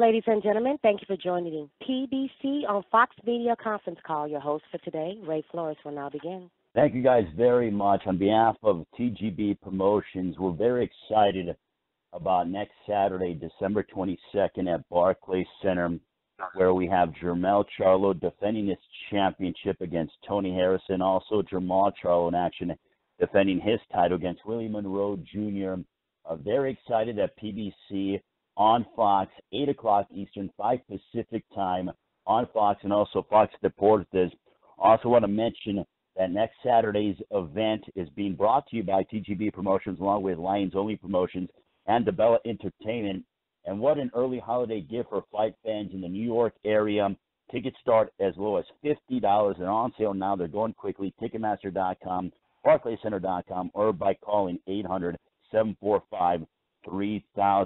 ladies and gentlemen. Thank you for joining PBC on Fox Media Conference Call. Your host for today, Ray Flores, will now begin. Thank you guys very much. On behalf of TGB Promotions, we're very excited about next Saturday, December 22nd at Barclays Center, where we have Jermall Charlo defending his championship against Tony Harrison. Also, Jermall Charlo in action defending his title against Willie Monroe Jr. Very excited at PBC on Fox, 8 o'clock Eastern, 5 Pacific time on Fox, and also Fox Deportes. Also want to mention that next Saturday's event is being brought to you by TGB Promotions along with Lions Only Promotions and DeBella Entertainment. And what an early holiday gift for fight fans in the New York area. Tickets start as low as $50. They're on sale now. They're going quickly. Ticketmaster.com, BarclaysCenter.com, or by calling 800-745-3000.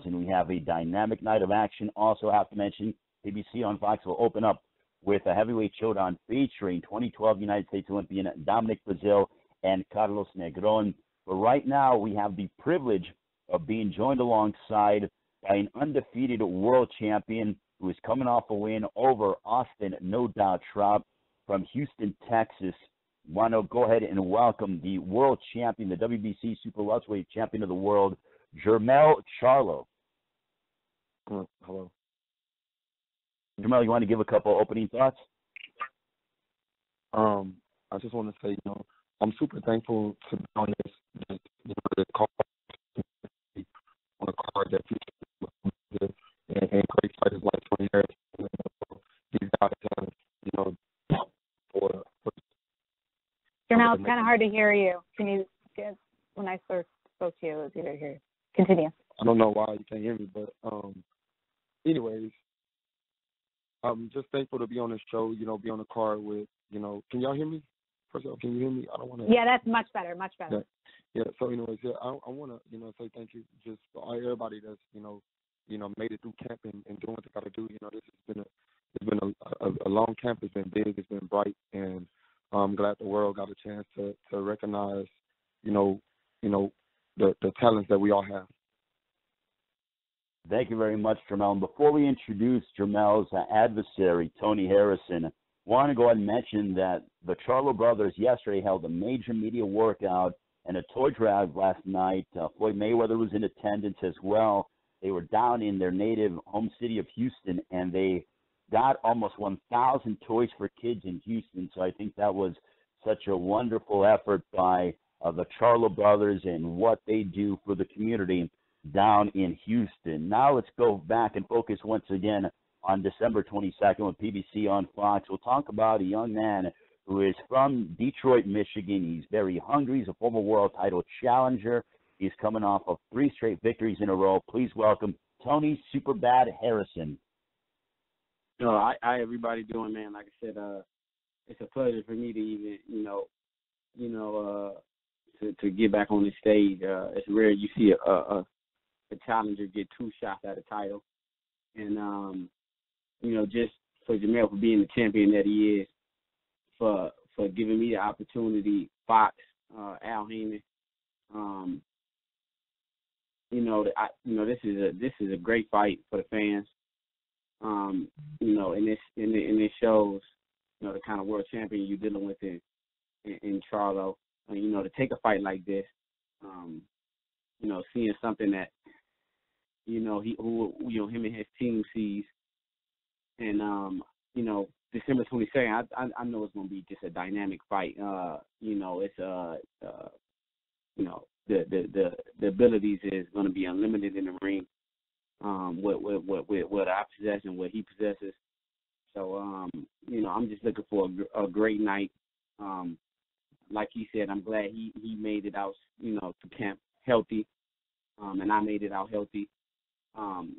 We have a dynamic night of action. Also have to mention PBC on Fox will open up with a heavyweight showdown featuring 2012 United States Olympian Dominic Brazil and Carlos Negron. But right now we have the privilege of being joined alongside by an undefeated world champion who is coming off a win over Austin No Doubt Trout from Houston, Texas. Want to go ahead and welcome the world champion, the WBC Super Welterweight champion of the world, Jermall Charlo. Hello. Jermall, you want to give a couple opening thoughts? I just want to say, I'm super thankful to be on this card, on a card that features and great fighters like Tony Harris. These guys have, for Jermall, it's kind of hard to hear you. Can you get, when I first spoke to you, it was easier to hear you. Continue. I don't know why you can't hear me, but anyways, I'm just thankful to be on the show, be on the card with, can y'all hear me? First of all, can you hear me? I don't want to. Yeah, that's much better, much better. Yeah. So anyways, I want to, say thank you just for everybody that's, made it through camp and doing what they got to do. This has been a long camp. It's been big. It's been bright, and I'm glad the world got a chance to recognize, the talents that we all have. Thank you very much, Jermall. And before we introduce Jermall's adversary, Tony Harrison, I want to go ahead and mention that the Charlo brothers yesterday held a major media workout and a toy drive last night. Floyd Mayweather was in attendance as well. They were down in their native home city of Houston, and they got almost 1,000 toys for kids in Houston. So I think that was such a wonderful effort by the Charlo brothers and what they do for the community down in Houston. Now let's go back and focus once again on December 22nd with PBC on Fox. We'll talk about a young man who is from Detroit, Michigan. He's very hungry. He's a former world title challenger. He's coming off of 3 straight victories in a row. Please welcome Tony Superbad Harrison. How everybody doing, man? Like I said, it's a pleasure for me to even, to get back on the stage. It's rare you see a challenger get 2 shots at a title. And, just for Jermall for being the champion that he is, for giving me the opportunity, Fox, Al Heyman, this is a great fight for the fans. And this shows, the kind of world champion you're dealing with in Charlo. To take a fight like this, seeing something that, him and his team sees, and December 22nd, I know it's going to be just a dynamic fight. It's the abilities is going to be unlimited in the ring. What I possess and what he possesses. So I'm just looking for a great night. Like he said, I'm glad he made it out, to camp healthy, and I made it out healthy.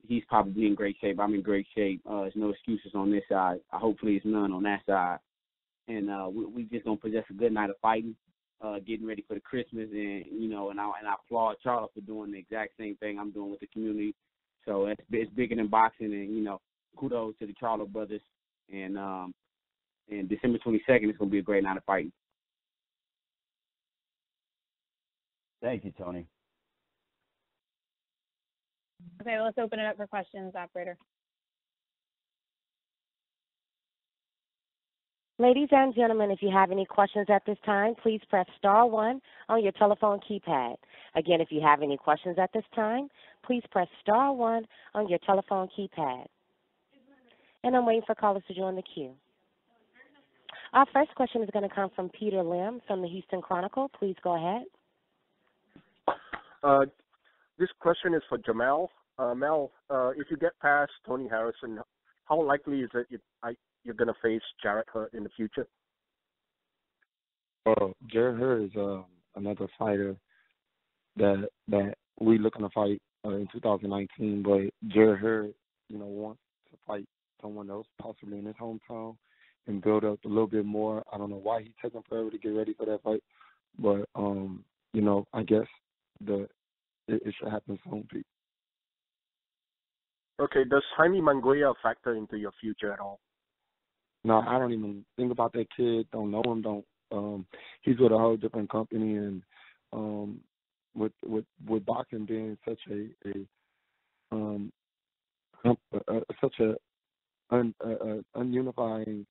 He's probably in great shape. I'm in great shape. There's no excuses on this side. Hopefully it's none on that side. And we just going to possess a good night of fighting, getting ready for the Christmas. And, and I applaud Charlo for doing the exact same thing I'm doing with the community. So it's bigger than boxing. And, kudos to the Charlo brothers. And December 22nd, it's going to be a great night of fighting. Thank you, Tony. Okay, well, let's open it up for questions, operator. Ladies and gentlemen, if you have any questions at this time, please press star one on your telephone keypad. Again, if you have any questions at this time, please press star one on your telephone keypad. And I'm waiting for callers to join the queue. Our first question is going to come from Peter Lim from the Houston Chronicle. Please go ahead. This question is for Jermall. Mel, if you get past Tony Harrison, how likely is it you're going to face Jarrett Hurd in the future? Jarrett Hurd is another fighter that we looking to fight in 2019, but Jarrett Hurd, wants to fight someone else, possibly in his hometown, and build up a little bit more. I don't know why he's taking forever to get ready for that fight, but I guess it should happen soon, Pete. Okay, does Jaime Manguia factor into your future at all? No, I don't even think about that kid. Don't know him. He's with a whole different company, and with boxing being such a ununifying,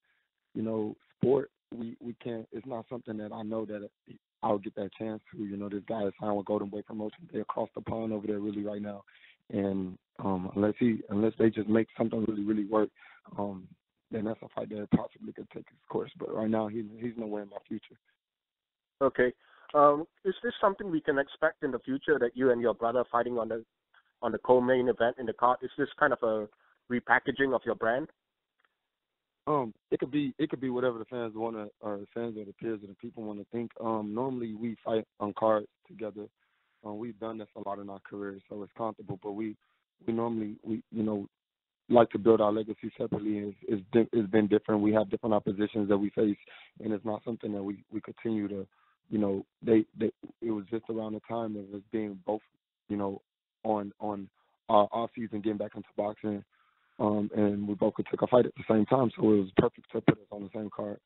sport, we can't. It's not something that I know that I'll get that chance to. This guy is signed with Golden Boy Promotions. They're across the pond over there, really, right now, and unless they just make something really, really work, then that's a fight that possibly could take its course. But right now, he's nowhere in my future. Okay. Is this something we can expect in the future, that you and your brother fighting on the co-main event in the card? Is this kind of a repackaging of your brand? It could be whatever the fans want to, or the fans or the peers or the people want to think. Normally we fight on cards together. We've done this a lot in our careers, so it's comfortable. But we normally like to build our legacy separately. It's been different. We have different oppositions that we face, and it's not something that we continue to. It was just around the time of us being both, on our off season, getting back into boxing, and we both could take a fight at the same time. So it was perfect to put us on the same card.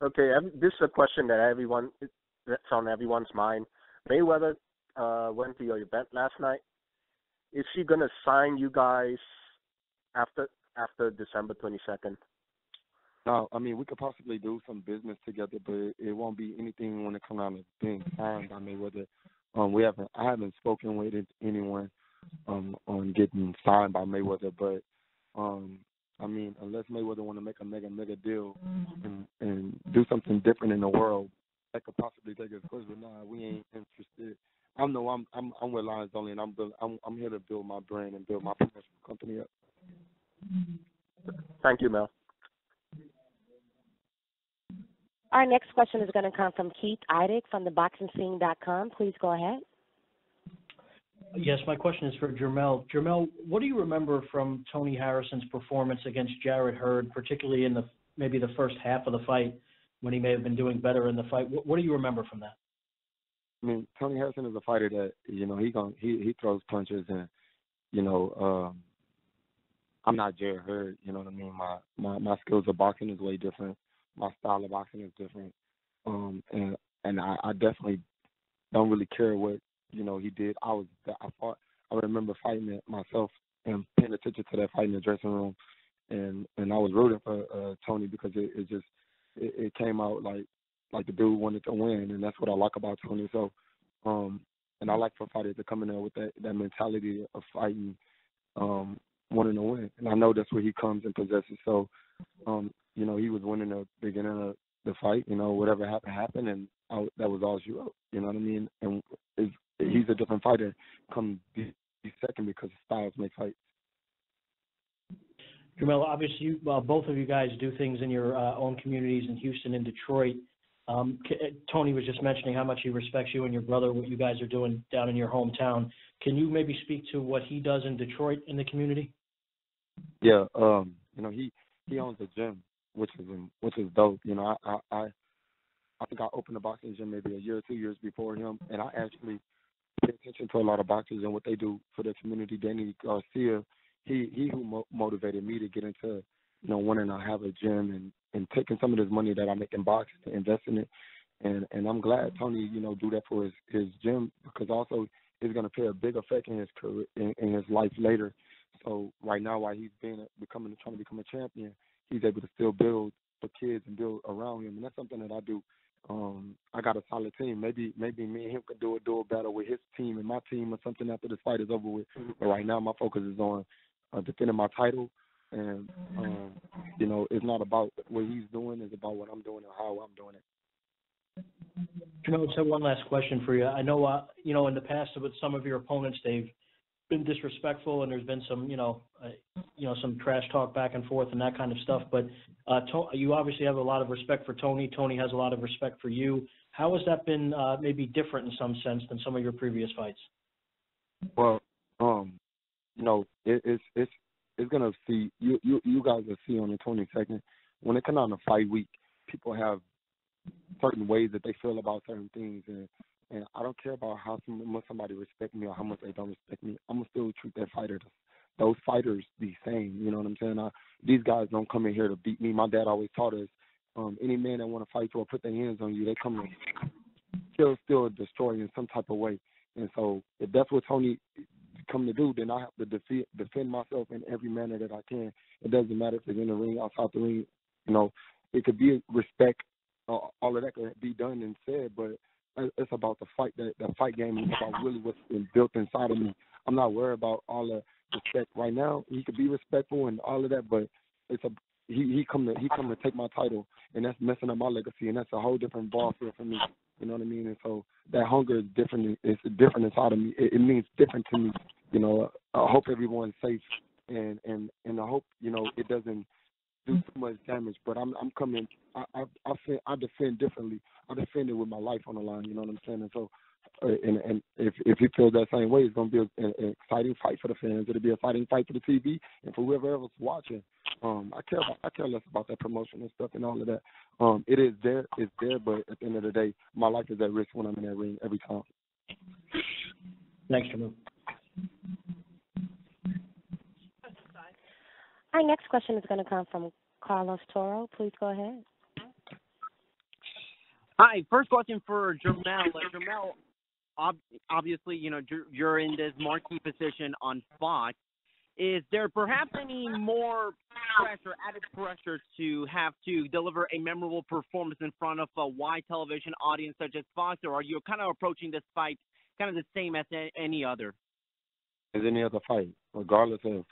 Okay, this is a question that's on everyone's mind. Mayweather went to your event last night. Is he going to sign you guys after December 22nd? No, I mean, we could possibly do some business together, but it won't be anything when it comes down to being signed by Mayweather. I haven't spoken with anyone on getting signed by Mayweather, but I mean, unless Mayweather want to make a mega deal and do something different in the world, that could possibly take us close. But nah, we ain't interested. I'm with Lions Only, and I'm here to build my brand and build my professional company up. Thank you, Mel. Our next question is going to come from Keith Eidig from theboxingscene.com. Please go ahead. Yes, my question is for Jermall. Jermall, what do you remember from Tony Harrison's performance against Jarrett Hurd, particularly in maybe the first half of the fight, when he may have been doing better in the fight? What do you remember from that? I mean, Tony Harrison is a fighter that he throws punches, and I'm not Jarrett Hurd. You know what I mean? My skills of boxing is way different. My style of boxing is different, and I definitely don't really care what he did. I remember fighting it myself and paying attention to that fight in the dressing room, and I was rooting for Tony because it came out like the dude wanted to win, and that's what I like about Tony. So, and I like for fighters to come in there with that mentality of fighting, wanting to win, and I know that's where he comes and possesses. So, he was winning the beginning of the fight. Whatever happened, and that was all she wrote. You know what I mean? And he's a different fighter. Come be second because styles make fights. Jermall, obviously, both of you guys do things in your own communities in Houston and Detroit. Tony was just mentioning how much he respects you and your brother, what you guys are doing down in your hometown. Can you maybe speak to what he does in Detroit in the community? Yeah, he owns a gym, which is dope. I think I opened a boxing gym maybe a year or 2 years before him, and I actually pay attention to a lot of boxers and what they do for their community. Danny Garcia, he who motivated me to get into wanting to have a gym and taking some of this money that I make in boxing to invest in it, and I'm glad Tony do that for his gym, because also it's going to play a big effect in his career in his life later. So right now, while he's trying to become a champion, he's able to still build the kids and build around him, and that's something that I do. I got a solid team. Maybe me and him could do a battle with his team and my team or something after this fight is over with. But right now, my focus is on defending my title, and it's not about what he's doing; it's about what I'm doing and how I'm doing it. So one last question for you. I know, in the past with some of your opponents, they've been disrespectful, and there's been some, some trash talk back and forth and that kind of stuff. But you obviously have a lot of respect for Tony. Tony has a lot of respect for you. How has that been maybe different in some sense than some of your previous fights? Well, it's gonna see you guys will see on the 22nd when it comes down to fight week. People have certain ways that they feel about certain things, and I don't care about how much somebody respect me or how much they don't respect me. I'm gonna still treat those fighters the same. You know what I'm saying? These guys don't come in here to beat me. My dad always taught us, any man that want to fight you or put their hands on you, they come to kill, steal, or destroy in some type of way. And so if that's what Tony come to do, then I have to defend myself in every manner that I can. It doesn't matter if it's in the ring, outside the ring. It could be respect. All of that could be done and said, but it's about the fight. The fight game is about really what's been built inside of me. I'm not worried about all the respect right now. He could be respectful and all of that, but he come to take my title, and that's messing up my legacy, and that's a whole different ball field for me. You know what I mean? And so that hunger is different. It's different inside of me. It means different to me. I hope everyone's safe, and I hope it doesn't do too much damage. But I'm coming. I defend differently. I defend it with my life on the line. You know what I'm saying? And so, and if he feels that same way, it's gonna be an exciting fight for the fans. It'll be a fighting fight for the TV and for whoever else is watching. I care less about that promotion and stuff and all of that. It is there, it's there, but at the end of the day, my life is at risk when I'm in that ring every time. Thanks, Jermall. Our next question is going to come from Carlos Toro. Please go ahead. Hi, first question for Jermall. Jermall, obviously, you're in this marquee position on Fox. Is there perhaps any more added pressure to have to deliver a memorable performance in front of a wide television audience such as Fox, or are you kind of approaching this fight kind of the same as any other? As any other fight, regardless of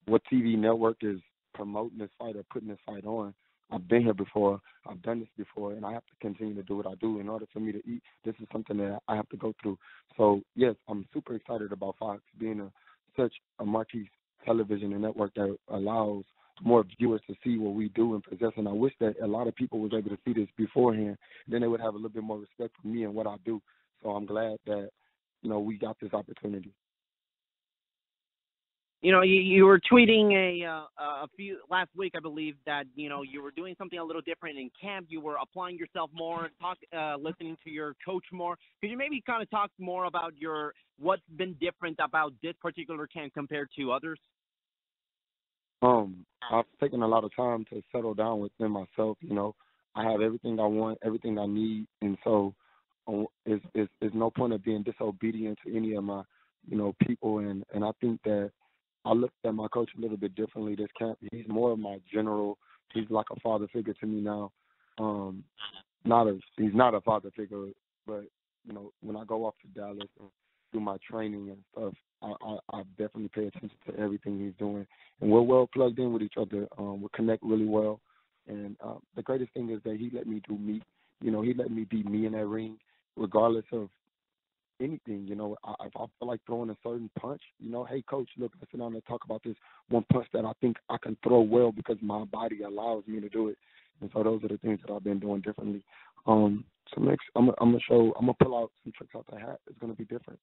what TV network is promoting this fight or putting this fight on. I've been here before. I've done this before, and I have to continue to do what I do in order for me to eat. This is something that I have to go through. So, yes, I'm super excited about Fox being such a marquee television and network that allows more viewers to see what we do and possess. And I wish that a lot of people was able to see this beforehand. Then they would have a little bit more respect for me and what I do. So I'm glad that, we got this opportunity. You were tweeting a few last week, I believe, that you were doing something a little different in camp. You were applying yourself more, listening to your coach more. Could you maybe kind of talk more about what's been different about this particular camp compared to others? I've taken a lot of time to settle down within myself. I have everything I want, everything I need, and so it's no point of being disobedient to any of my people, and I think that I looked at my coach a little bit differently this camp. He's more of my general. He's like a father figure to me now. He's not a father figure, but when I go off to Dallas and do my training and stuff, I definitely pay attention to everything he's doing, and we're well plugged in with each other. We connect really well, and the greatest thing is that he let me do me. He let me be me in that ring, regardless of anything. If I feel like throwing a certain punch, hey coach, look, let's sit down and talk about this one punch that I think I can throw well because my body allows me to do it. And so those are the things that I've been doing differently. So next, I'm gonna pull out some tricks out the hat. It's gonna be different.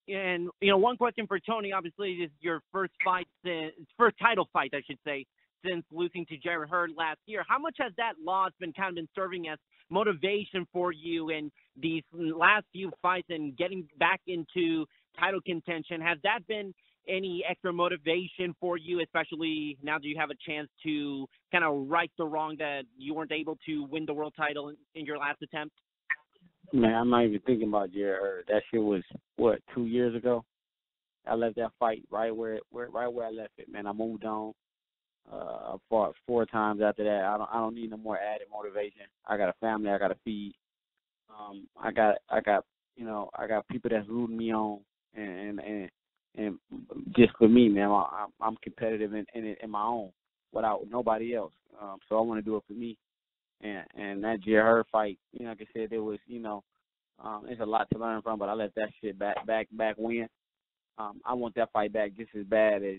And one question for Tony. Obviously, this is your first title fight, I should say, since losing to Jarrett Hurd last year. How much has that loss been serving as motivation for you in these last few fights and getting back into title contention? Has that been any extra motivation for you, especially now that you have a chance to kind of right the wrong that you weren't able to win the world title in your last attempt? Man, I'm not even thinking about Jarrett Hurd. That shit was, 2 years ago? I left that fight right where I left it, man. I moved on. I fought 4 times after that. I don't need no more added motivation. I got a family I got to feed. I got people that's rooting me on, and just for me, man, I'm competitive in my own without nobody else. So I want to do it for me. And that Jermall fight, like I said, there was, there's a lot to learn from, but I let that shit back win. I want that fight back just as bad as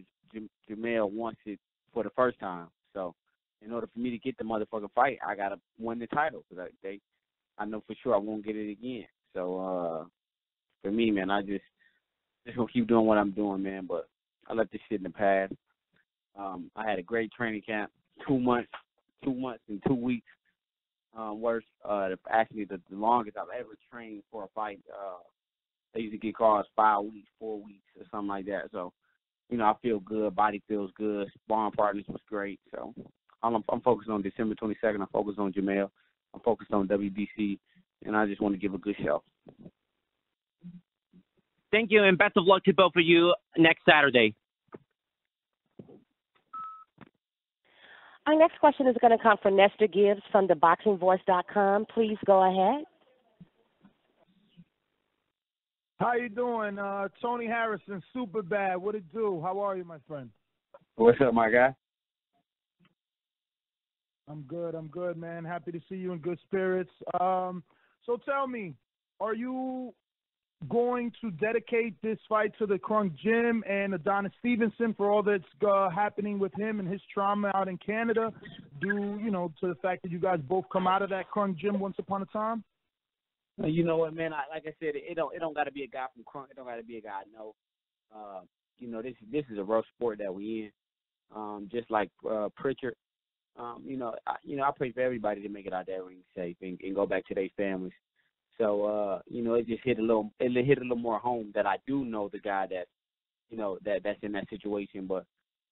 Jermall wants it for the first time. So in order for me to get the motherfucking fight, I gotta win the title because I know for sure I won't get it again. So for me, man, I just gonna keep doing what I'm doing, man. But I let this shit in the past. I had a great training camp, 2 months and 2 weeks. Worse, actually the longest I've ever trained for a fight. They usually get called 5 weeks, 4 weeks, or something like that. So, I feel good. Body feels good. Sparring partners was great. So, I'm focused on December 22nd. I'm focused on Jermall. I'm focused on WBC, and I just want to give a good show. Thank you, and best of luck to both of you next Saturday. Our next question is going to come from Nestor Gibbs from theboxingvoice.com. Please go ahead. How you doing? Tony Harrison, super bad. What it do? How are you, my friend? What's up, my guy? I'm good, man. Happy to see you in good spirits. So tell me, are you going to dedicate this fight to the Crunk Gym and Adonis Stevenson for all that's happening with him and his trauma out in Canada, due, to the fact that you guys both come out of that Crunk Gym once upon a time? You know what, man? Like I said, it don't got to be a guy from Crunk. It don't got to be a guy I know. This is a rough sport that we in. Just like Pritchard, I pray for everybody to make it out there ring safe and go back to their families. So it just hit a little more home that I do know the guy that's in that situation. But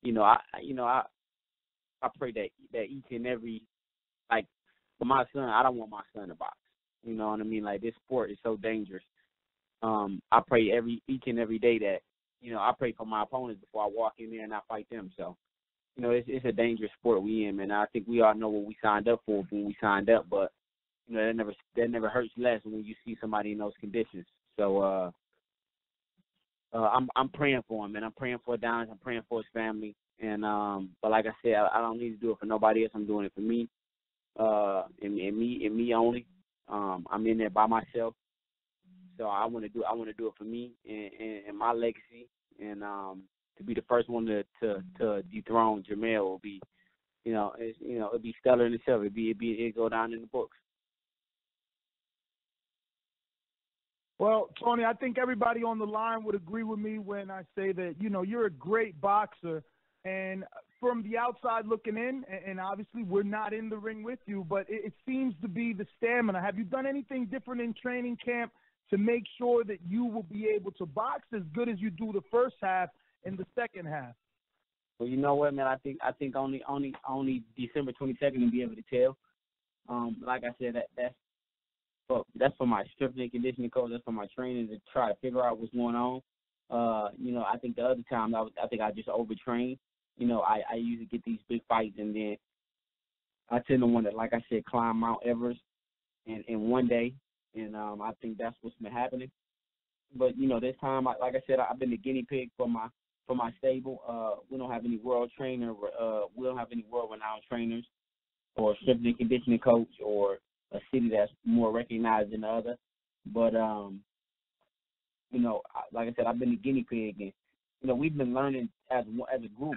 I pray that each and every, like, for my son, I don't want my son to box. You know what I mean? Like, this sport is so dangerous. I pray each and every day that, I pray for my opponents before I walk in there and I fight them. So, it's a dangerous sport we in, man. I think we all know what we signed up for when we signed up, but that never hurts less when you see somebody in those conditions. So I'm praying for him, man. I'm praying for Adonis. I'm praying for his family. And but like I said, I don't need to do it for nobody else. I'm doing it for me, and me only. I'm in there by myself, so I want to do it for me and my legacy, and to be the first one to dethrone Jermall will be, it'll be stellar in itself. It'll go down in the books. Well, Tony, I think everybody on the line would agree with me when I say that, you're a great boxer. And from the outside looking in, and obviously we're not in the ring with you, but it seems to be the stamina. Have you done anything different in training camp to make sure that you will be able to box as good as you do the first half and the second half? Well, you know what, man? I think only December 22nd will be able to tell. Like I said, that's for my strength and conditioning coach. That's for my trainers to try to figure out what's going on. I think the other time I think I just overtrained. I usually get these big fights, and then I tend to want to, like I said, climb Mount Everest in one day, and I think that's what's been happening. But this time, like I said, I've been the guinea pig for my stable. We don't have any world trainer. We don't have any world-renowned trainers or strength and conditioning coach or a city that's more recognized than the other. But like I said, I've been the guinea pig, and we've been learning as a group.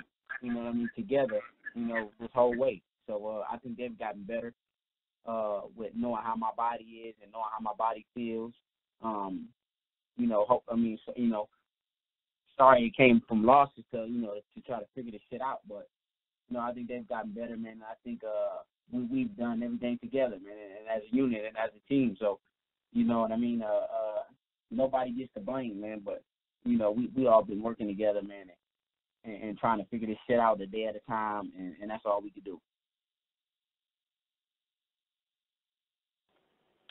Together, this whole way. So I think they've gotten better with knowing how my body is and knowing how my body feels. Sorry it came from losses to try to figure this shit out, but I think they've gotten better, man. I think we've done everything together, man, and as a unit and as a team. So nobody gets to blame, man. But we all been working together, man. And trying to figure this shit out a day at a time, and that's all we could do.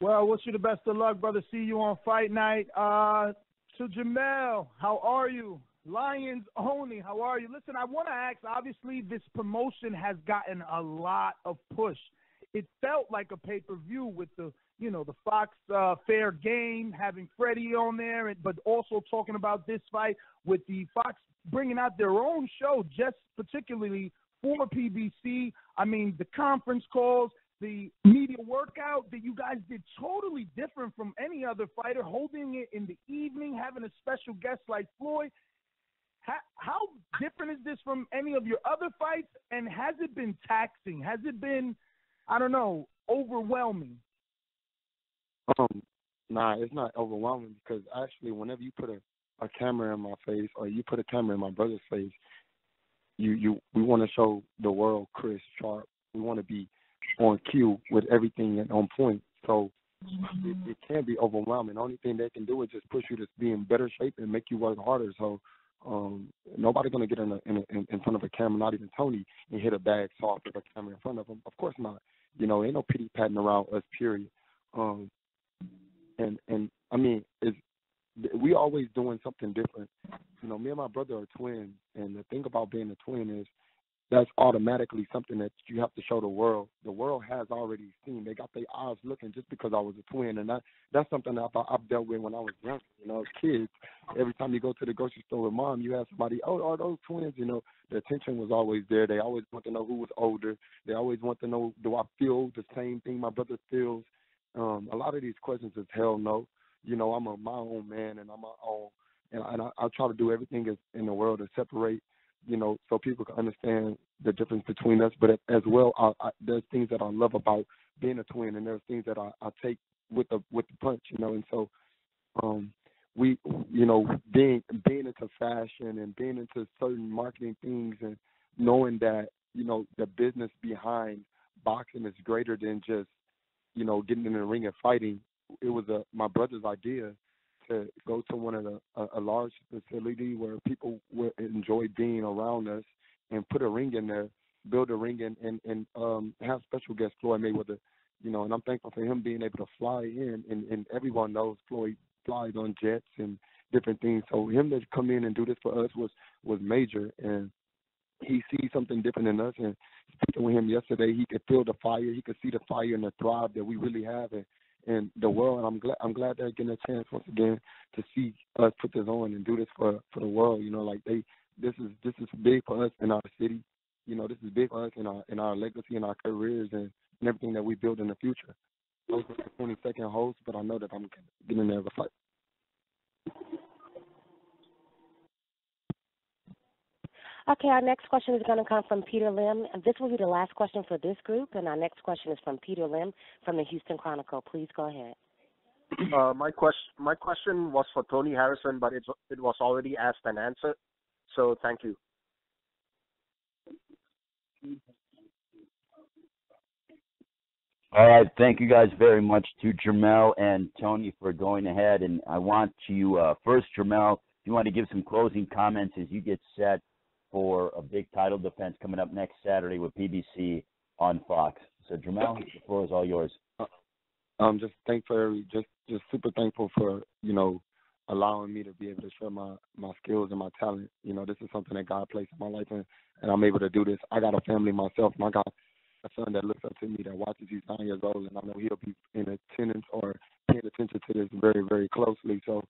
Well, wish you the best of luck, brother. See you on fight night. To Jermall, how are you? Lions only. How are you? Listen, I want to ask, obviously, this promotion has gotten a lot of push. It felt like a pay-per-view with the Fox Fair Game, having Freddie on there, but also talking about this fight with the Fox bringing out their own show just particularly for PBC. I mean, the conference calls, the media workout that you guys did totally different from any other fighter, holding it in the evening, having a special guest like Floyd. How different is this from any of your other fights, and has it been taxing? Has it been, I don't know, overwhelming? Nah, it's not overwhelming because actually whenever you put a camera in my face or you put a camera in my brother's face, we want to show the world Chris sharp. We want to be on cue with everything and on point. So it can be overwhelming. The only thing they can do is just push you to be in better shape and make you work harder. So nobody's gonna get in front of a camera, not even Tony, and hit a bag soft with a camera in front of him. Of course not. Ain't no pity patting around us. Period. And I mean, we always doing something different. Me and my brother are twins, and the thing about being a twin is that's automatically something that you have to show the world. The world has already seen. They got their eyes looking just because I was a twin, and that's something that I've dealt with when I was young. As kids, every time you go to the grocery store with mom, you ask somebody, "Oh, are those twins?" The attention was always there. They always want to know who was older. They always want to know, do I feel the same thing my brother feels? A lot of these questions is hell no. I'm my own man, and I'm my own, and I try to do everything in the world to separate, so people can understand the difference between us. But as well, there's things that I love about being a twin, and there's things that I take with the punch, and so we, being into fashion and being into certain marketing things, and knowing that the business behind boxing is greater than just getting in the ring and fighting. It was my brother's idea to go to one of a large facility where people would enjoy being around us and put a ring in there, build a ring and have special guest Floyd Mayweather, and I'm thankful for him being able to fly in, and everyone knows Floyd flies on jets and different things. So him to come in and do this for us was major, and he sees something different in us. And speaking with him yesterday, he could feel the fire. He could see the fire and the thrive that we really have in the world. And I'm glad they're getting a chance once again to see us put this on and do this for the world. This is big for us in our city. This is big for us in our legacy and our careers and everything that we build in the future. I was the 22nd host, but I know that I'm getting there to fight. Okay, our next question is going to come from Peter Lim. This will be the last question for this group, and our next question is from Peter Lim from the Houston Chronicle. Please go ahead. My question was for Tony Harrison, but it was already asked and answered. So thank you. All right, thank you guys very much to Jermell and Tony for going ahead. And I want to first, Jermell, if you want to give some closing comments as you get set for a big title defense coming up next Saturday with PBC on Fox. So, Jermell, the floor is all yours. I'm just thankful, just super thankful for, allowing me to be able to share my skills and my talent. This is something that God placed in my life, and I'm able to do this. I got a family myself, and I got a son that looks up to me, that watches. He's 9 years old, and I know he'll be in attendance or paying attention to this very, very closely. So,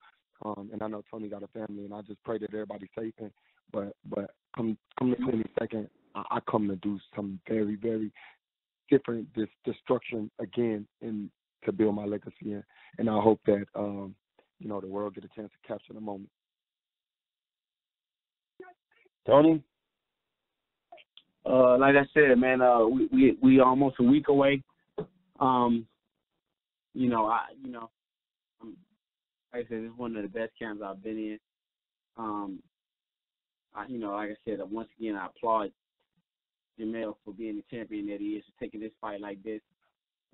and I know Tony got a family, and I just pray that everybody's safe. But come the 22nd, I come to do some very, very different destruction again, and to build my legacy. And I hope that the world get a chance to capture the moment. Tony? Like I said, man, we almost a week away. Like I said, it's one of the best camps I've been in. Like I said, once again, I applaud Jermell for being the champion that he is, for taking this fight like this,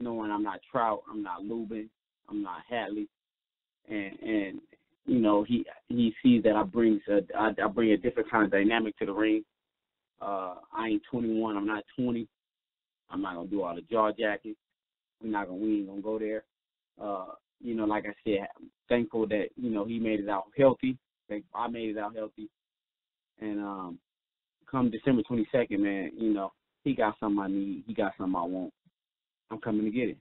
knowing I'm not Trout, I'm not Lubin, I'm not Hadley, and he sees that I bring a different kind of dynamic to the ring. I ain't 21, I'm not 20. I'm not gonna do all the jaw jacking. We ain't gonna go there. Like I said, I'm thankful that he made it out healthy. I made it out healthy. And come December 22nd, man, you know, he got something I need. He got something I want. I'm coming to get it.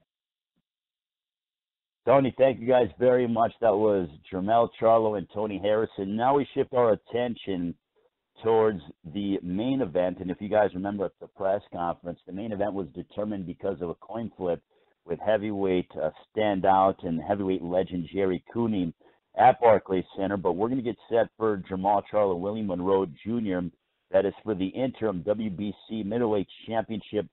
Tony, thank you guys very much. That was Jermall Charlo and Tony Harrison. Now we shift our attention towards the main event. And if you guys remember at the press conference, the main event was determined because of a coin flip with heavyweight standout and heavyweight legend Jerry Cooney at Barclays Center. But we're going to get set for Jermall Charlo, Willie Monroe Jr. That is for the interim WBC middleweight championship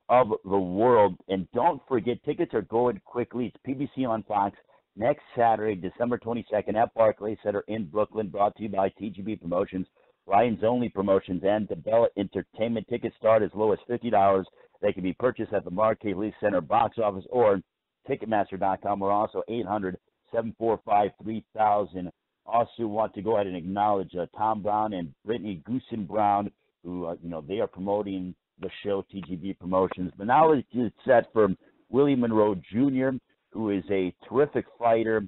of the world. And don't forget, tickets are going quickly. It's PBC on Fox next Saturday, December 22nd at Barclays Center in Brooklyn, brought to you by TGB Promotions, Lions Only Promotions, and DeBella Entertainment. Tickets start as low as $50. They can be purchased at the Marquee Lease Center box office or Ticketmaster.com. We're also 800-745-3000. Also want to go ahead and acknowledge Tom Brown and Brittany Goosen Brown, who, they are promoting the show, TGB Promotions. But now it's set for Willie Monroe Jr., who is a terrific fighter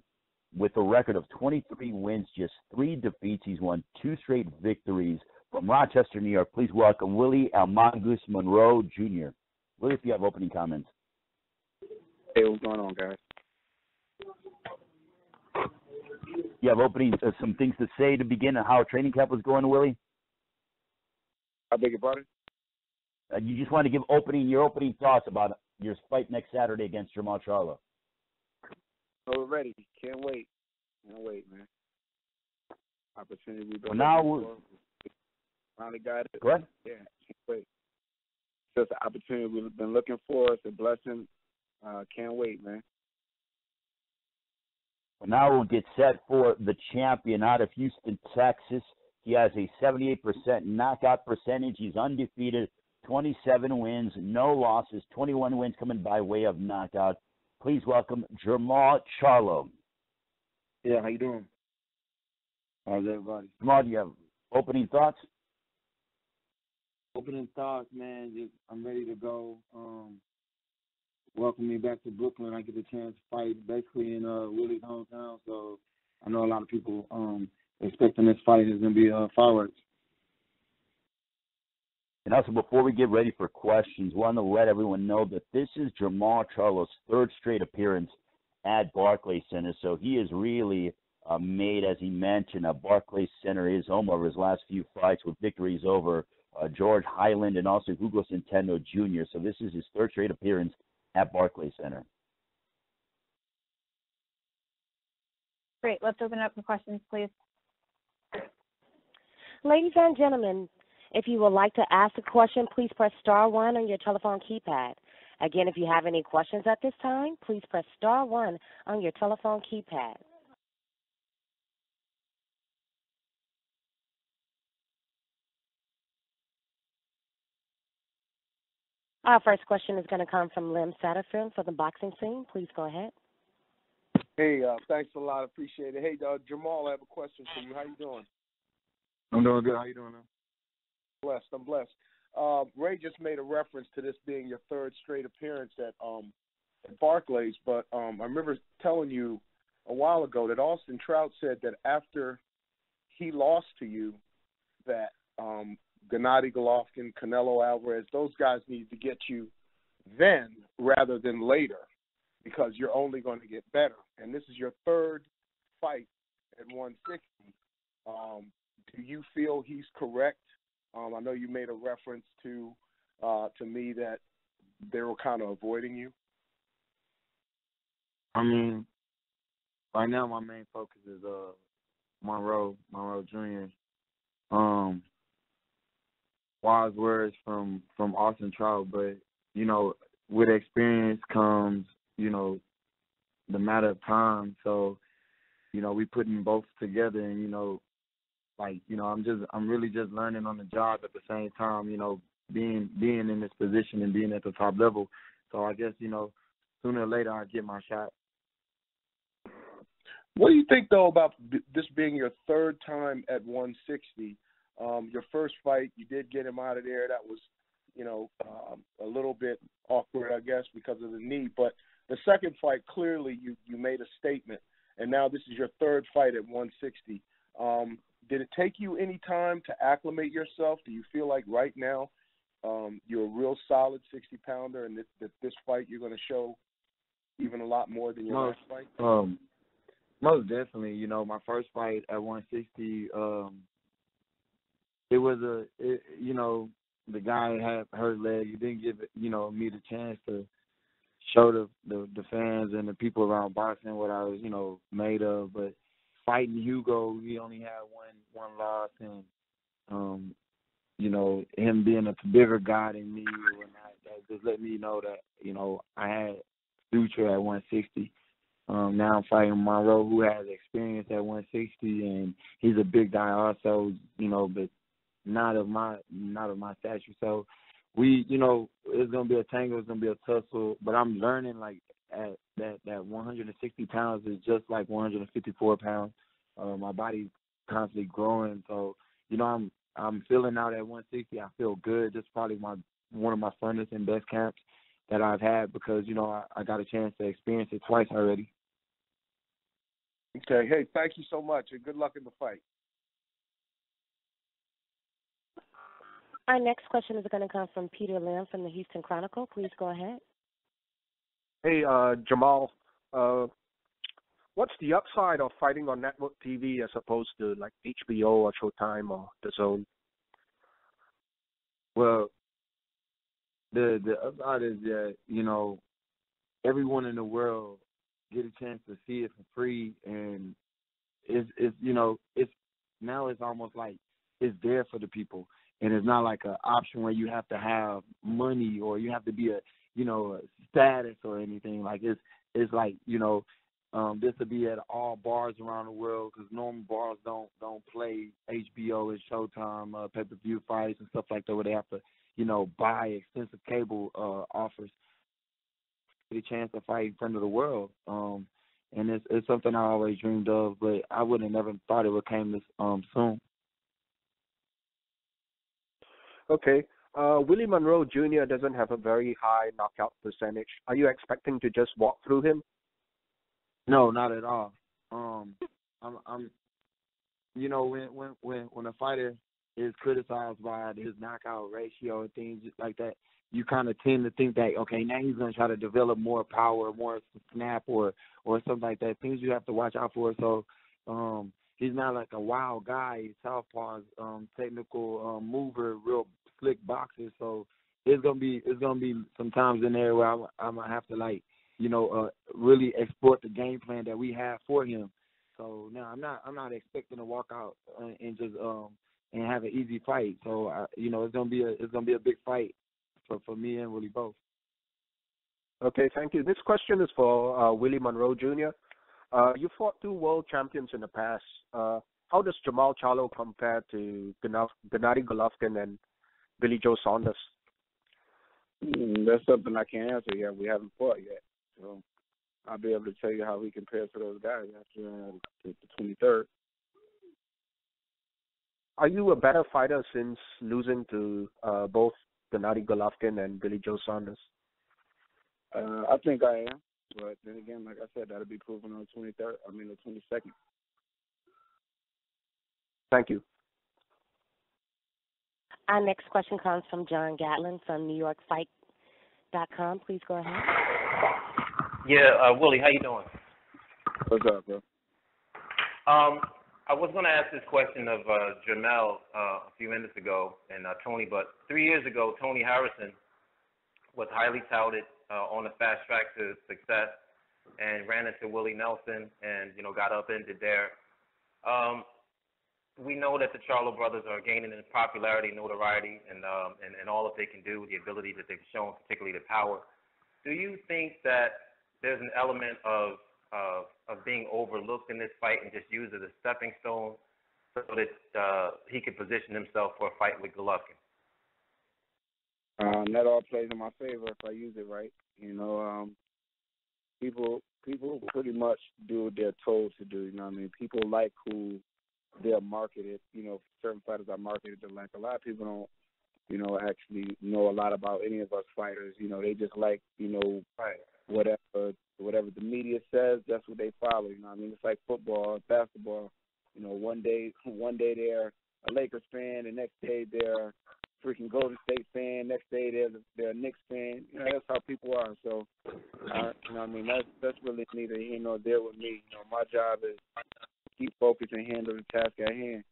with a record of 23 wins, just 3 defeats. He's won 2 straight victories. From Rochester, New York, please welcome Willie Mongoose Monroe Jr. Willie, if you have opening comments. Hey, what's going on, guys? You have some things to say to begin on how training camp was going, Willie? I beg your pardon? You just want to give your opening thoughts about your fight next Saturday against Jermall Charlo. Oh, we're ready. Can't wait. Can't wait, man. Opportunity we've been finally got it. Go ahead. Yeah, can't wait. Just an opportunity we've been looking for. It's a blessing. Can't wait, man. Well, now we'll get set for the champion out of Houston, Texas. He has a 78% knockout percentage. He's undefeated, 27 wins, no losses, 21 wins coming by way of knockout. Please welcome Jermall Charlo. Yeah, how you doing? How's everybody? Jermall, do you have opening thoughts? Opening thoughts, man. I'm ready to go. Welcome me back to Brooklyn. I get a chance to fight basically in Willie's hometown, so I know a lot of people expecting this fight is going to be fireworks. And also, before we get ready for questions, I want to let everyone know that this is Jermall Charlo's 3rd straight appearance at Barclays Center. So he is really made, as he mentioned, Barclays Center his home over his last few fights with victories over George Highland and also Hugo Centeno Jr. So this is his 3rd straight appearance at Barclays Center. Great. Let's open it up for questions, please. Ladies and gentlemen, if you would like to ask a question, please press star 1 on your telephone keypad. Again, if you have any questions at this time, please press star 1 on your telephone keypad. Our first question is going to come from Lim Satterfield for the boxing scene. Please go ahead. Hey, thanks a lot. Appreciate it. Hey, Jermall, I have a question for you. How you doing? I'm doing good. How you doing, man? I'm blessed. Ray just made a reference to this being your 3rd straight appearance at Barclays, but I remember telling you a while ago that Austin Trout said that after he lost to you, that Gennady Golovkin, Canelo Alvarez, those guys need to get you then rather than later because you're only going to get better. And this is your 3rd fight at 160. Do you feel he's correct? I know you made a reference to me that they were kind of avoiding you. I mean, right now my main focus is Monroe Jr. Wise words from Austin Trout, but with experience comes the matter of time. So we putting both together, and I'm really just learning on the job at the same time. Being in this position and being at the top level. So I guess sooner or later I get my shot. What do you think though about this being your 3rd time at 160? Your first fight, you did get him out of there. That was, a little bit awkward, I guess, because of the knee. But the second fight, clearly you made a statement, and now this is your 3rd fight at 160. did it take you any time to acclimate yourself? Do you feel like right now you're a real solid 60-pounder, and that this fight you're going to show even a lot more than your last fight? Most definitely. You know, my first fight at 160, it was you know, the guy had hurt leg. He didn't give me the chance to show the fans and the people around boxing what I was, made of. But fighting Hugo, he only had one loss, and him being a bigger guy than me, and that just let me know that I had future at 160. Now I'm fighting Monroe, who has experience at 160, and he's a big guy also, but not of my stature. So we, it's gonna be a tangle, it's gonna be a tussle. But I'm learning like at that 160 pounds is just like 154 pounds. My body's constantly growing, so I'm feeling out at 160. I feel good. This is probably one of my funnest and best camps that I've had because I got a chance to experience it twice already. Okay. Hey, thank you so much, and good luck in the fight. Our next question is going to come from Peter Lim from the Houston Chronicle. Please go ahead. Hey, Jermall, what's the upside of fighting on network TV as opposed to like HBO or Showtime or The Zone? Well, the upside is that, everyone in the world get a chance to see it for free, and it's now it's almost like it's there for the people. And it's not like an option where you have to have money or you have to be a status or anything. Like it's like this will be at all bars around the world because normal bars don't play HBO and Showtime pay-per-view fights and stuff like that where they have to buy extensive cable offers. Get a chance to fight in front of the world, and it's something I always dreamed of, but I would have never thought it would come this soon. Okay. Willie Monroe Jr. doesn't have a very high knockout percentage. Are you expecting to just walk through him? No, not at all. I'm when a fighter is criticized by his knockout ratio and things like that, you kind of tend to think that, okay, now he's going to try to develop more power, more snap or something like that, things you have to watch out for. So he's not like a wild guy. He's southpaw, technical mover, real slick boxer. So it's gonna be some times in there where I'm gonna have to really exploit the game plan that we have for him. So now I'm not expecting to walk out and just and have an easy fight. So it's gonna be a big fight for me and Willie both. Okay, thank you. This question is for Willie Monroe Jr. You fought two world champions in the past. How does Jermall Charlo compare to Gennady Golovkin and Billy Joe Saunders? That's something I can't answer yet. We haven't fought yet. So I'll be able to tell you how he compares to those guys after the 23rd. Are you a better fighter since losing to both Gennady Golovkin and Billy Joe Saunders? I think I am. But then again, like I said, that'll be proven on the 22nd. Thank you. Our next question comes from John Gatlin from NewYorkFight.com. Please go ahead. Yeah, Willie, how you doing? What's up, bro? I was going to ask this question of Jermell a few minutes ago and Tony, but 3 years ago, Tony Harrison was highly touted on the fast track to success and ran into Willie Nelson and, got upended there. We know that the Charlo brothers are gaining in popularity, notoriety, and all that they can do, the ability that they've shown, particularly the power. Do you think that there's an element of being overlooked in this fight and just used as a stepping stone so that he could position himself for a fight with Golovkin? That all plays in my favor if I use it right. People pretty much do what they're told to do. People like who they're marketed. Certain fighters are marketed to like. A lot of people don't, actually know a lot about any of us fighters. They just like, whatever the media says, that's what they follow. It's like football, basketball. One day So, that's really neither here nor there with me. My job is to keep focused and handle the task at hand.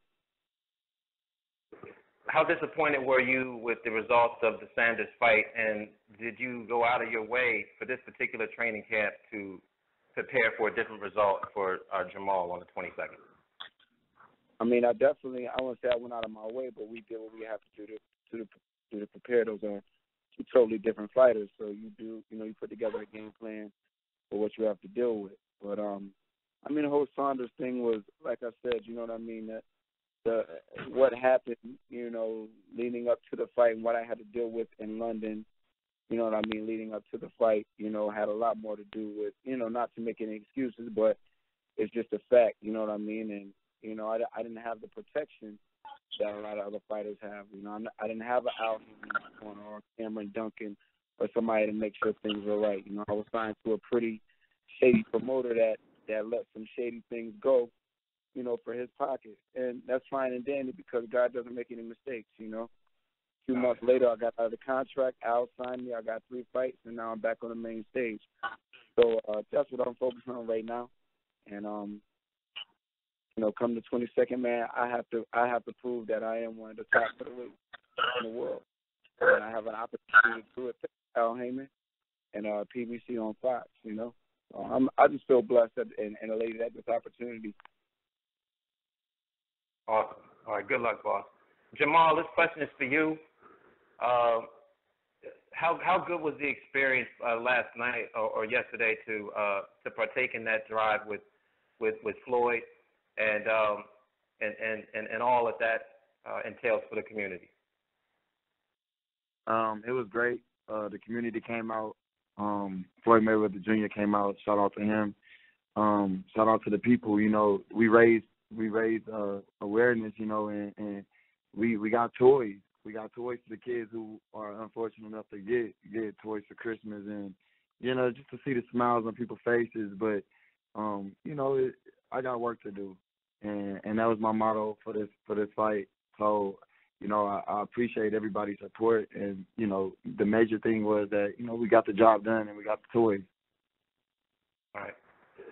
How disappointed were you with the results of the Sanders fight, and did you go out of your way for this particular training camp to prepare for a different result for Jermall on the 22nd? I won't say I went out of my way, but we did what we have to do to prepare. Those are two totally different fighters. So you put together a game plan for what you have to deal with. But the whole Saunders thing was, like I said, that what happened, leading up to the fight and what I had to deal with in London, leading up to the fight, had a lot more to do with, not to make any excuses, but it's just a fact, And, I didn't have the protection that a lot of other fighters have. I didn't have an Al Haymon or Cameron Duncan or somebody to make sure things were right. I was signed to a pretty shady promoter that let some shady things go, for his pocket. And that's fine and dandy because God doesn't make any mistakes, 2 months later, I got out of the contract. Al signed me. I got 3 fights, and now I'm back on the main stage. So that's what I'm focusing on right now. And, come the 22nd, man, I have to prove that I am one of the top featherweights in the world. And I have an opportunity to do it. Al Haymon and PBC on Fox, So I just feel blessed and elated at this opportunity. Awesome. All right, good luck, boss. Jermall, this question is for you. How good was the experience last night or yesterday to partake in that drive with Floyd and all that entails for the community? It was great. The community came out. Floyd Mayweather Jr. came out. Shout out to him. Shout out to the people. We raised awareness. And we got toys. We got toys for the kids who are unfortunate enough to get toys for Christmas, and just to see the smiles on people's faces. But I got work to do, and that was my motto for this fight. So I appreciate everybody's support, and the major thing was that we got the job done and we got the toys. All right.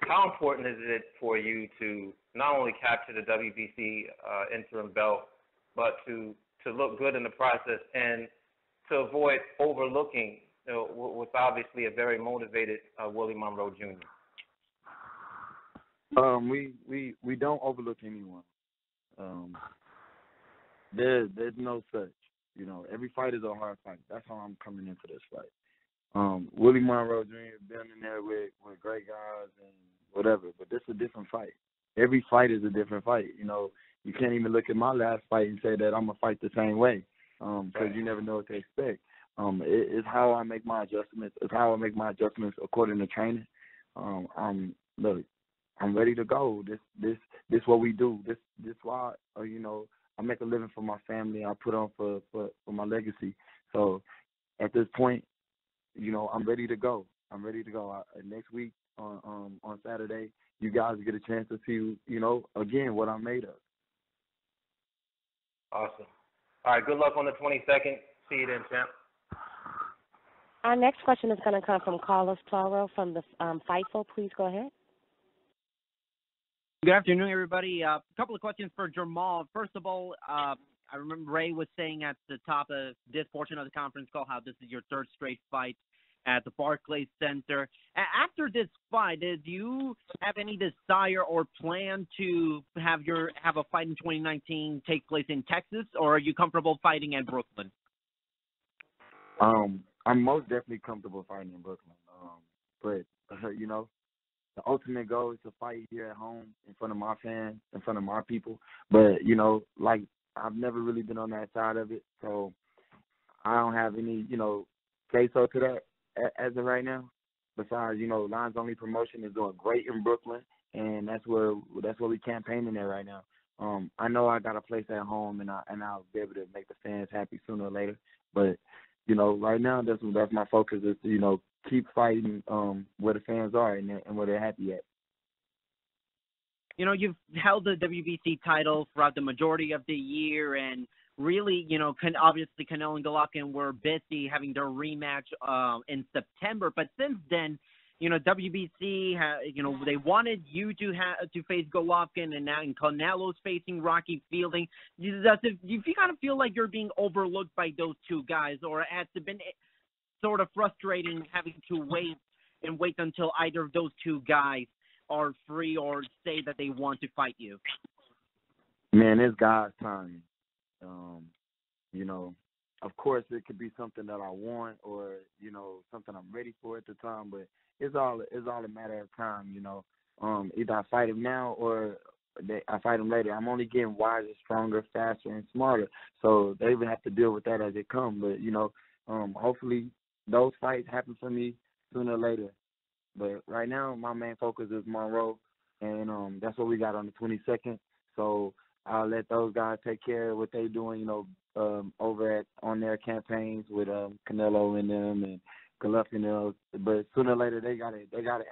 How important is it for you to not only capture the WBC interim belt, but to look good in the process and to avoid overlooking what's obviously a very motivated Willie Monroe Jr.? We don't overlook anyone. There's no such. Every fight is a hard fight. That's how I'm coming into this fight. Willie Monroe Jr. been in there with great guys and whatever, but this is a different fight. Every fight is a different fight. You can't even look at my last fight and say that I'm going to fight the same way because you never know what to expect. It's how I make my adjustments. It's how I make my adjustments according to training. I'm ready to go. This what we do. This why, I make a living for my family. I put on for my legacy. So at this point, I'm ready to go. Next week on Saturday, you guys get a chance to see, again, what I'm made of. Awesome. All right, good luck on the 22nd. See you then, champ. Our next question is going to come from Carlos Toro from the Fightful. Please go ahead. Good afternoon, everybody. A couple of questions for Jermall. First of all, I remember Ray was saying at the top of this portion of the conference call how this is your 3rd straight fight at the Barclays Center. After this fight, did you have any desire or plan to have a fight in 2019 take place in Texas, or are you comfortable fighting in Brooklyn? I'm most definitely comfortable fighting in Brooklyn. But the ultimate goal is to fight here at home in front of my fans, in front of my people. But, like I've never really been on that side of it, so I don't have any, say-so to that as of right now. Besides, Lions Only Promotion is doing great in Brooklyn, and that's where we campaigning there right now. I know I got a place at home, and I'll be able to make the fans happy sooner or later. But right now that's my focus is to keep fighting where the fans are and where they're happy at. You've held the WBC title throughout the majority of the year, and really, obviously Canelo and Golovkin were busy having their rematch in September, but since then, WBC, they wanted you to face Golovkin, and now Canelo's facing Rocky Fielding. Do you kind of feel like you're being overlooked by those two guys, or has it been sort of frustrating having to wait until either of those two guys are free or say that they want to fight you? Man, it's God's timing. Of course, it could be something that I want, or something I'm ready for at the time. But it's all a matter of time. Either I fight him now or I fight him later. I'm only getting wiser, stronger, faster, and smarter. So they would have to deal with that as it comes. But hopefully those fights happen for me sooner or later. But right now, my main focus is Monroe, and that's what we got on the 22nd. So I'll let those guys take care of what they're doing, over on their campaigns with Canelo and them and Golovkin. But sooner or later, they got to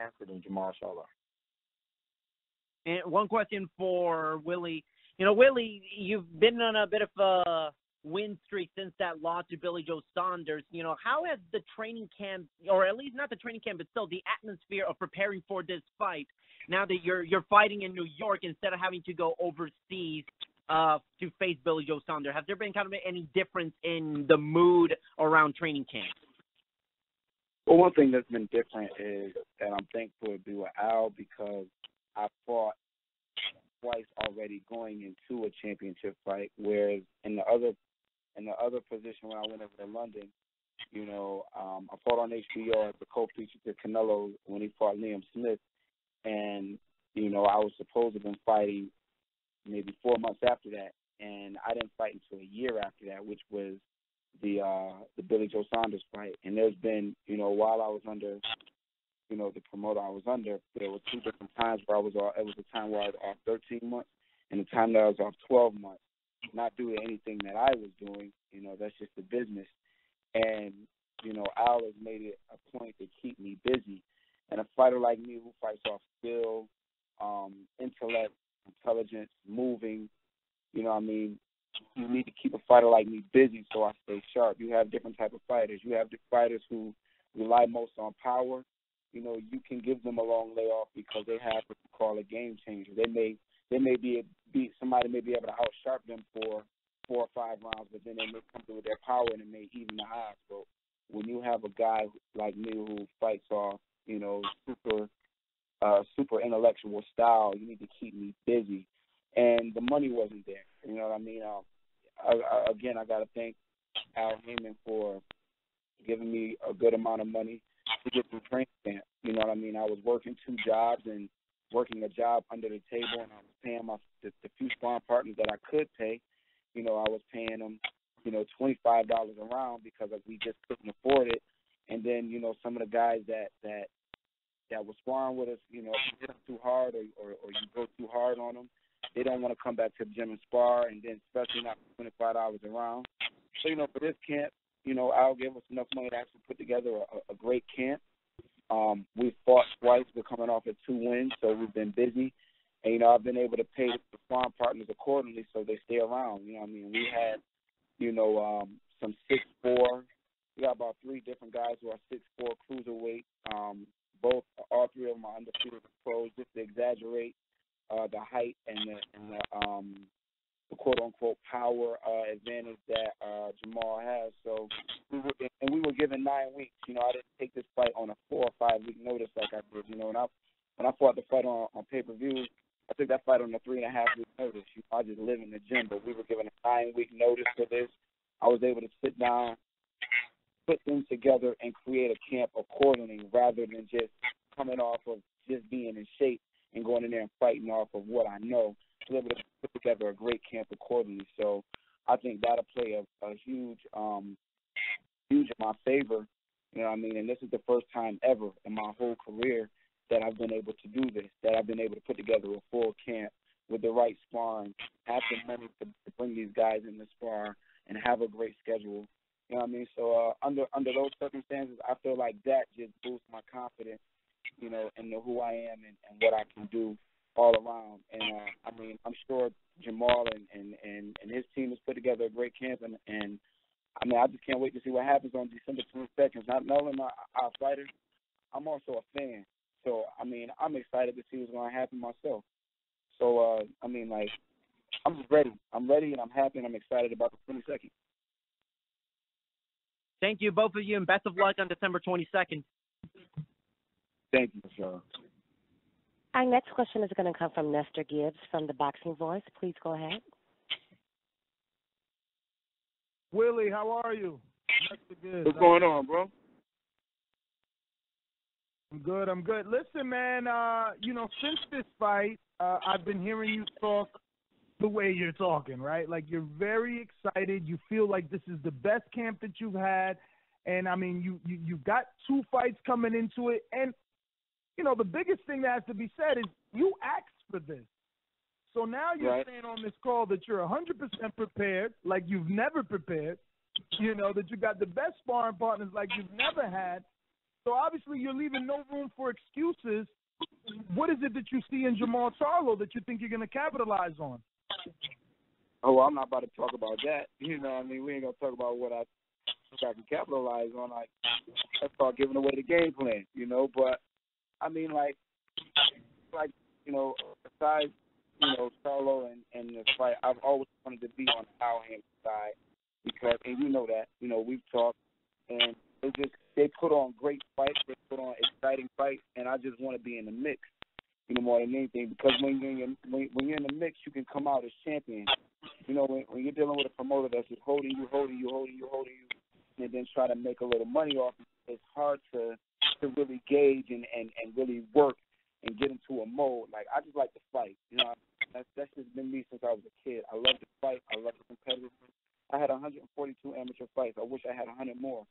answer them, Jermall Charlo. And one question for Willie. Willie, you've been on a bit of a win streak since that loss to Billy Joe Saunders. How has the training camp, or at least not the training camp, but still the atmosphere of preparing for this fight, now that you're fighting in New York instead of having to go overseas to face Billy Joe Saunders? Has there been kind of any difference in the mood around training camp? Well, one thing that's been different is that I'm thankful to be with Al, because I fought twice already going into a championship fight, whereas in the other position when I went over to London, I fought on HBO as the co-feature to Canelo when he fought Liam Smith, and I was supposed to have been fighting maybe 4 months after that, and I didn't fight until a year after that, which was the Billy Joe Saunders fight. And there's been, while I was under, the promoter I was under, there were two different times where it was a time where I was off 13 months and a time that I was off 12 months, not doing anything that I was doing. That's just the business. And, Al has made it a point to keep me busy. And a fighter like me who fights off skill, intellect, intelligence, moving, you need to keep a fighter like me busy so I stay sharp. You have different type of fighters. You have the fighters who rely most on power. You can give them a long layoff because they have what you call a game changer. Somebody may be able to outsharp them for 4 or 5 rounds, but then they may come through with their power and it may even the odds. So when you have a guy like me who fights off, super intellectual style, you need to keep me busy. And the money wasn't there. You know what I mean? I got to thank Al Heyman for giving me a good amount of money to get through training camp. You know what I mean? I was working 2 jobs and working a job under the table, and I was paying the few sparring partners that I could pay. I was paying them, $25 a round because we just couldn't afford it. And then, some of the guys that was sparring with us, if you hit them too hard or you go too hard on them, they don't want to come back to the gym and spar, and then especially not $25 a round. So, for this camp, Al gave us enough money to actually put together a great camp. We fought twice. We're coming off of 2 wins, so we've been busy. And, I've been able to pay the sparring partners accordingly so they stay around. We had, some 6'4". We got about 3 different guys who are 6'4" cruiserweight. All 3 of them are undefeated pros, just to exaggerate the height and the quote-unquote power advantage that Jermall has. So we were given 9 weeks. I didn't take this fight on a 4 or 5 week notice like I did. When I fought the fight on pay-per-view, I took that fight on a 3.5 week notice. I just live in the gym, but we were given a 9 week notice for this. I was able to sit down, put things together, and create a camp accordingly, rather than just coming off of just being in shape and going in there and fighting off of what I know. I was able to put together a great camp accordingly. So I think that'll play a huge in my favor. And this is the first time ever in my whole career that I've been able to do this, that I've been able to put together a full camp with the right sparring, have the money to bring these guys in the spar, and have a great schedule. So under those circumstances, I feel like that just boosts my confidence, in who I am and what I can do, all around. And I mean, I'm sure Jermall and his team has put together a great camp, and I mean, I just can't wait to see what happens on December 22nd. Not only am I our fighter, I'm also a fan. So I mean, I'm excited to see what's going to happen myself. So I mean, like, I'm just ready. I'm ready, and I'm happy, and I'm excited about the 22nd. Thank you, both of you, and best of luck on December 22nd. Thank you, Michelle. Our next question is going to come from Nestor Gibbs from the Boxing Voice. Please go ahead. Willie, how are you? Nestor Gibbs. What's going on, bro? I'm good. Listen, man, since this fight, I've been hearing you talk the way you're talking, right? Like, you're very excited. You feel like this is the best camp that you've had. And, I mean, you've got 2 fights coming into it. And, the biggest thing that has to be said is you asked for this. So now you're saying on this call that you're 100% prepared, like you've never prepared, that you got the best sparring partners like you've never had. So obviously you're leaving no room for excuses. What is it that you see in Jermall Charlo that you think you're going to capitalize on? Oh, well, I'm not about to talk about that. We ain't going to talk about what I think I can capitalize on. Let's start giving away the game plan, But, I mean, besides, Charlo and the fight, I've always wanted to be on the power hand side because, and you know that, we've talked, and they put on great fights, they put on exciting fights, and I just want to be in the mix, more than anything, because when you're in the mix, you can come out as champion. When you're dealing with a promoter that's just holding you, and then try to make a little money off it, it's hard to really gauge and really work and get into a mode. Like, I just like to fight. That's just been me since I was a kid. I love to fight. I love the competitiveness. I had 142 amateur fights. I wish I had 100 more.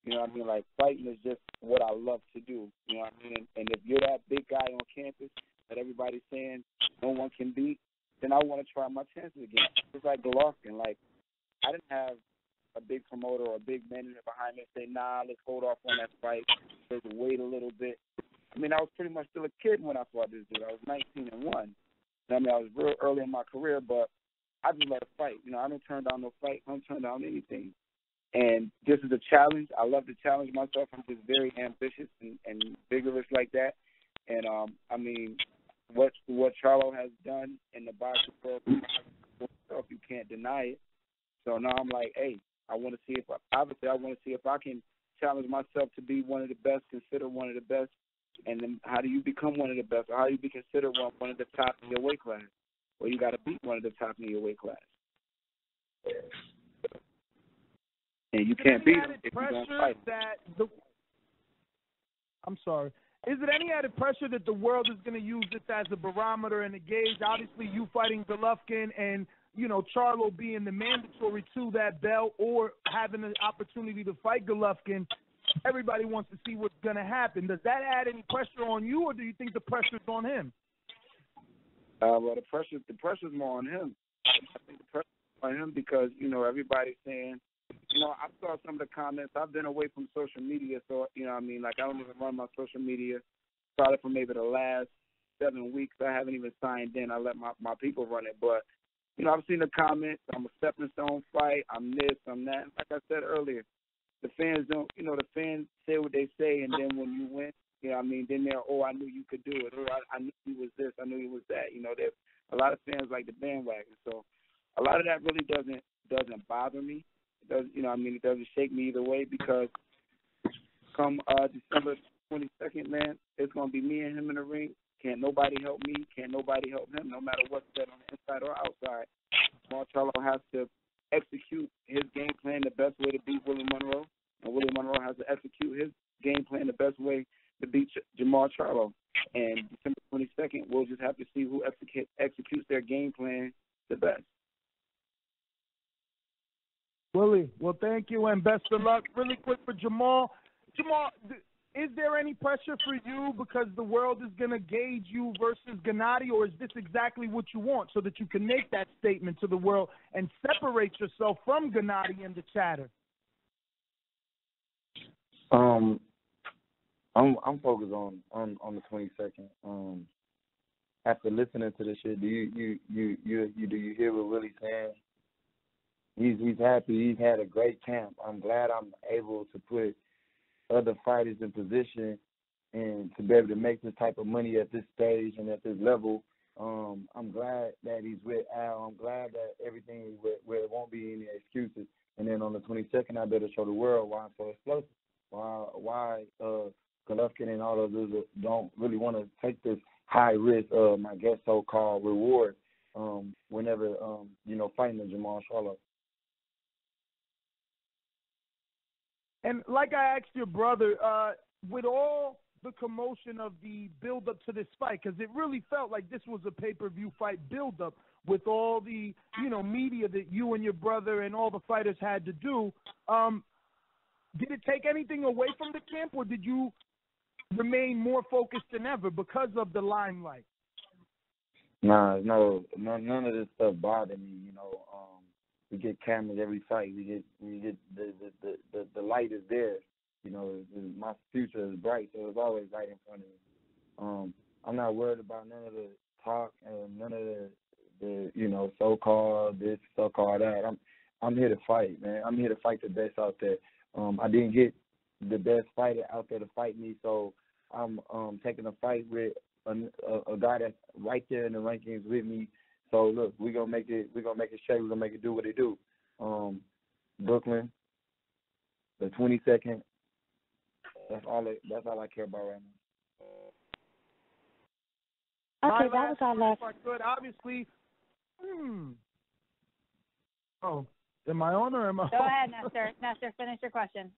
Like, fighting is just what I love to do. And if you're that big guy on campus that everybody's saying no one can beat, then I want to try my chances again. It's like Golovkin. Like, I didn't have a big promoter or a big manager behind me and say, nah, let's hold off on that fight. Let's wait a little bit. I was pretty much still a kid when I fought this dude. I was 19 and 1. I was real early in my career, but I just love to fight. I don't turn down no fight. I don't turn down anything. And this is a challenge. I love to challenge myself. I'm just very ambitious and vigorous like that. And, what Charlo has done in the boxing world, you can't deny it. So now I'm like, hey, I want to see if I can challenge myself to be one of the best, considered one of the best. And then how do you become one of the best? Or how do you be considered one of the top in your weight class? Well, you got to beat one of the top in your weight class. And you can't beat them if you don't fight. I'm sorry. Is it any added pressure that the world is going to use this as a barometer and a gauge? Obviously, you fighting Golovkin and, Charlo being the mandatory to that belt or having the opportunity to fight Golovkin, everybody wants to see what's going to happen. Does that add any pressure on you, or do you think the pressure's on him? Well, the pressure's more on him. I think the pressure's on him because, everybody's saying, I saw some of the comments. I've been away from social media, so, I don't even run my social media. Probably for maybe the last 7 weeks. I haven't even signed in. I let my people run it. But, I've seen the comments. I'm a stepping stone fight. I'm this, I'm that. Like I said earlier, the fans don't, the fans say what they say, and then when you win, then they're, oh, I knew you could do it. Or I knew he was this. I knew he was that. There's a lot of fans like the bandwagon. So a lot of that really doesn't bother me. It does, it doesn't shake me either way because come December 22nd, man, it's going to be me and him in the ring. Can't nobody help me. Can't nobody help him, no matter what's said on the inside or outside. Jermall Charlo has to execute his game plan the best way to beat Willie Monroe, and Willie Monroe has to execute his game plan the best way to beat Jermall Charlo. And December 22nd, we'll just have to see who executes their game plan the best. Willie, well, thank you and best of luck. Really quick for Jermall. Jermall, is there any pressure for you because the world is going to gauge you versus Gennady, or is this exactly what you want so that you can make that statement to the world and separate yourself from Gennady and the chatter? I'm focused on the 22nd. after listening to this shit, do you hear what Willie's saying? He's happy. He's had a great camp. I'm glad I'm able to put other fighters in position and to be able to make this type of money at this stage and at this level. I'm glad that he's with Al. I'm glad that everything is where it won't be any excuses. And then on the 22nd, I better show the world why I'm so explosive. Why Golovkin and all of those don't really want to take this high risk, I guess so-called reward whenever, fighting the Jermall Charlo. And like I asked your brother, with all the commotion of the build-up to this fight, because it really felt like this was a pay-per-view fight build-up with all the, media that you and your brother and all the fighters had to do, did it take anything away from the camp, or did you remain more focused than ever because of the limelight? None of this stuff bothered me. We get cameras every fight. We get the light is there. My future is bright, so it's always right in front of me. I'm not worried about none of the talk and none of the so-called this, so-called that. I'm here to fight, man. I'm here to fight the best out there. I didn't get the best fighter out there to fight me, so I'm taking a fight with a guy that's right there in the rankings with me. So look, we're gonna make it straight. We're gonna make it do what it do. Brooklyn, the 22nd. That's all I care about right now. Okay, that was our last. Good, obviously. Oh, am I on or am I? Go ahead, Nestor. Nestor, finish your question.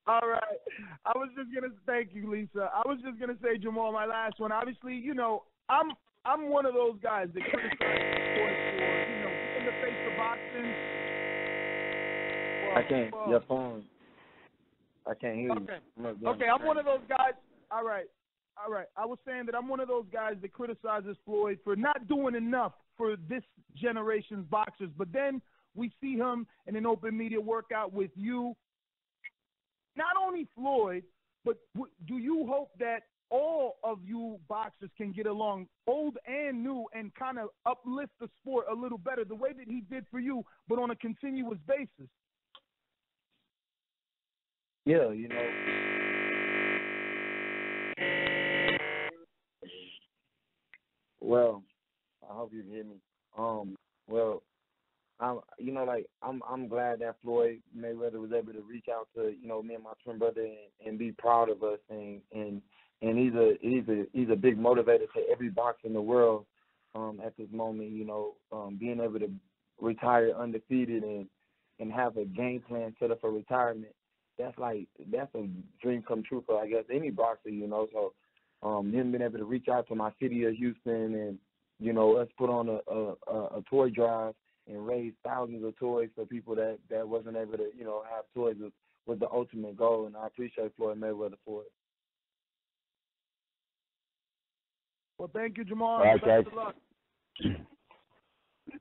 All right. I was just gonna thank you, Lisa. I was just gonna say, Jermall, my last one. Obviously, I'm one of those guys that criticize sports for, in the face of boxing. I can't. Your phone. I can't hear you. Okay, I'm one of those guys. All right. I was saying that I'm one of those guys that criticizes Floyd for not doing enough for this generation's boxers. But then we see him in an open media workout with you. Not only Floyd, but do you hope that all of you boxers can get along, old and new, and kind of uplift the sport a little better, the way that he did for you, but on a continuous basis? Yeah, Well, I hope you can hear me. I'm glad that Floyd Mayweather was able to reach out to me and my twin brother and be proud of us, and he's a big motivator to every boxer in the world at this moment. Being able to retire undefeated and have a game plan set up for retirement. That's a dream come true for, I guess, any boxer. So him being able to reach out to my city of Houston and us put on a toy drive and raise thousands of toys for people that wasn't able to have toys was the ultimate goal, and I appreciate Floyd Mayweather for it. Well, thank you, Jermall. All right, Best of luck.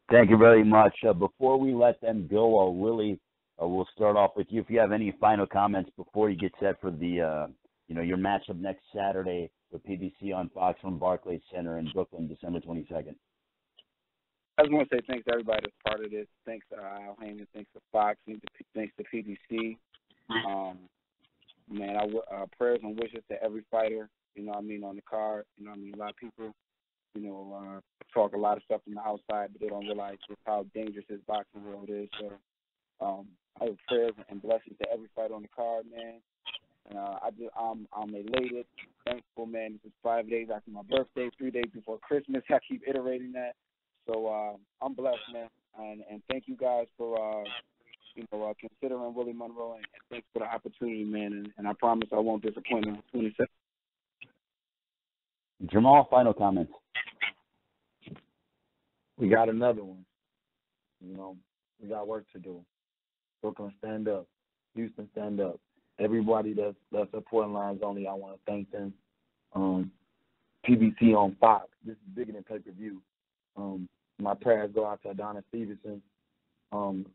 Thank you very much. Before we let them go, Willie, we'll start off with you. If you have any final comments before you get set for the your matchup next Saturday with PBC on Fox from Barclays Center in Brooklyn, December 22nd. I just want to say thanks to everybody that's part of this. Thanks to Al Heyman. Thanks to Fox. Thanks to PBC. Prayers and wishes to every fighter, on the card. A lot of people, talk a lot of stuff from the outside, but they don't realize just how dangerous this boxing world is. So I have prayers and blessings to every fighter on the card, man. I'm elated, thankful, man. This is 5 days after my birthday, 3 days before Christmas. I keep iterating that. So I'm blessed, man. And thank you guys for, considering Willie Monroe, and thanks for the opportunity, man. And I promise I won't disappoint on the 27th. Jermall, final comments. We got another one. We got work to do. Brooklyn, stand up. Houston, stand up. Everybody that's supporting Lines Only, I want to thank them. PBC on Fox. This is bigger than pay-per-view. My prayers go out to Adonis Stevenson.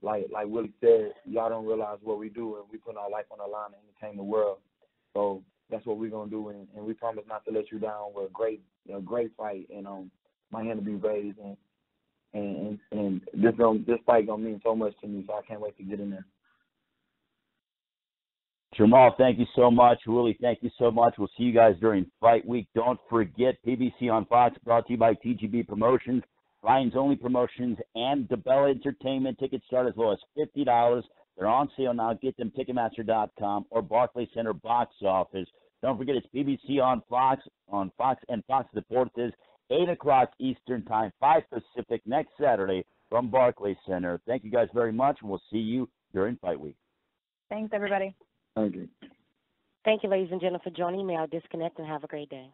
Like Willie said, y'all don't realize what we do, and we put our life on the line to entertain the world. So that's what we're gonna do, and we promise not to let you down with a great fight, and my hand will be raised, and this fight gonna mean so much to me, so I can't wait to get in there. Jermall, thank you so much. Willie, thank you so much. We'll see you guys during fight week. Don't forget, PBC on Fox, brought to you by TGB Promotions, Ryan's Only Promotions, and DeBella Entertainment. Tickets start as low as $50. They're on sale now. Get them, Ticketmaster.com or Barclays Center box office. Don't forget, it's PBC on Fox, and Fox Deportes, 8 o'clock Eastern Time, 5 Pacific, next Saturday from Barclays Center. Thank you guys very much, and we'll see you during fight week. Thanks, everybody. Thank you. Thank you, ladies and gentlemen, for joining me. I'll disconnect and have a great day.